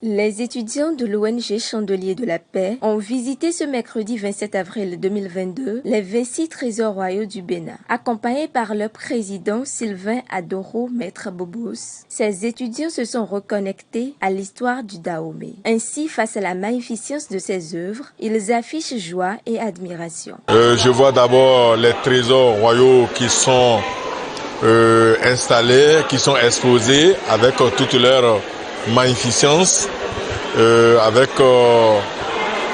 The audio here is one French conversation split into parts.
Les étudiants de l'ONG Chandeliers de la Paix ont visité ce mercredi 27 avril 2022 les 26 trésors royaux du Bénin. Accompagnés par leur président Sylvain Adoro Maître Bobos, ces étudiants se sont reconnectés à l'histoire du Dahomey. Ainsi, face à la magnificence de ces œuvres, ils affichent joie et admiration. Je vois d'abord les trésors royaux qui sont installés, qui sont exposés avec toute leur magnificence, avec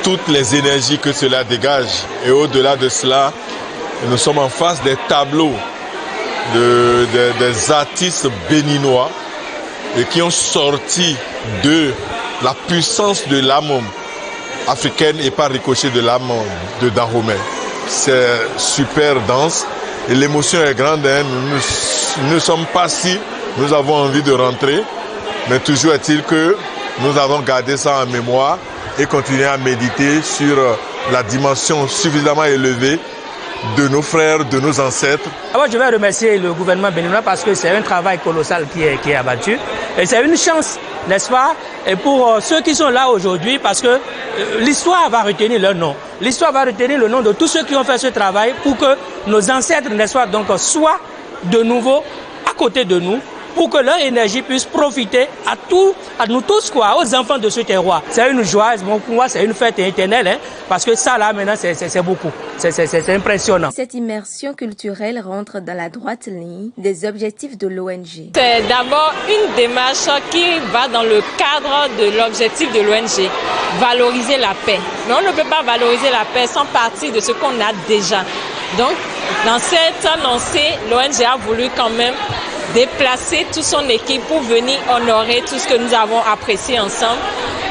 toutes les énergies que cela dégage. Et au-delà de cela, nous sommes en face des tableaux des artistes béninois et qui ont sorti de la puissance de l'âme africaine et par ricochet de l'âme de Dahomey. C'est super dense et l'émotion est grande. Nous ne sommes pas si nous avons envie de rentrer. Mais toujours est-il que nous avons gardé ça en mémoire et continué à méditer sur la dimension suffisamment élevée de nos frères, de nos ancêtres. Alors, je vais remercier le gouvernement béninois parce que c'est un travail colossal qui est abattu. Et c'est une chance, n'est-ce pas, et pour ceux qui sont là aujourd'hui, parce que l'histoire va retenir leur nom. L'histoire va retenir le nom de tous ceux qui ont fait ce travail pour que nos ancêtres, n'est-ce pas, donc, soient de nouveau à côté de nous, pour que leur énergie puisse profiter à nous tous, quoi, aux enfants de ce terroir. C'est une joie, bon, pour moi c'est une fête éternelle, hein, parce que ça là maintenant c'est beaucoup, c'est impressionnant. Cette immersion culturelle rentre dans la droite ligne des objectifs de l'ONG. C'est d'abord une démarche qui va dans le cadre de l'objectif de l'ONG, valoriser la paix. Mais on ne peut pas valoriser la paix sans partir de ce qu'on a déjà. Donc, dans cette lancée, l'ONG a voulu quand même déplacer toute son équipe pour venir honorer tout ce que nous avons apprécié ensemble.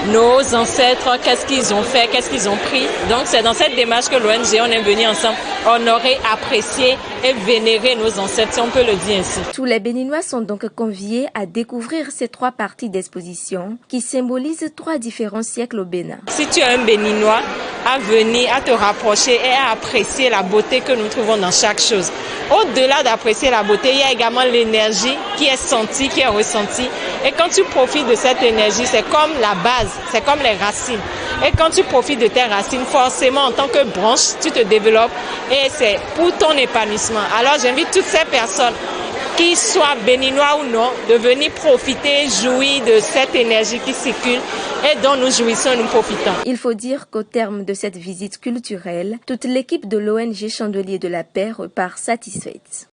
Nos ancêtres, qu'est-ce qu'ils ont fait, qu'est-ce qu'ils ont pris. Donc c'est dans cette démarche que l'ONG, on est venu ensemble honorer, apprécier et vénérer nos ancêtres, si on peut le dire ainsi. Tous les Béninois sont donc conviés à découvrir ces trois parties d'exposition qui symbolisent trois différents siècles au Bénin. Si tu es un Béninois, à venir, à te rapprocher et à apprécier la beauté que nous trouvons dans chaque chose. Au-delà d'apprécier la beauté, il y a également l'énergie qui est sentie, qui est ressentie. Et quand tu profites de cette énergie, c'est comme la base, c'est comme les racines. Et quand tu profites de tes racines, forcément, en tant que branche, tu te développes et c'est pour ton épanouissement. Alors, j'invite toutes ces personnes, qu'ils soient béninois ou non, de venir profiter, jouir de cette énergie qui circule et dont nous jouissons et nous profitons. Il faut dire qu'au terme de cette visite culturelle, toute l'équipe de l'ONG Chandeliers de la Paix repart satisfaite.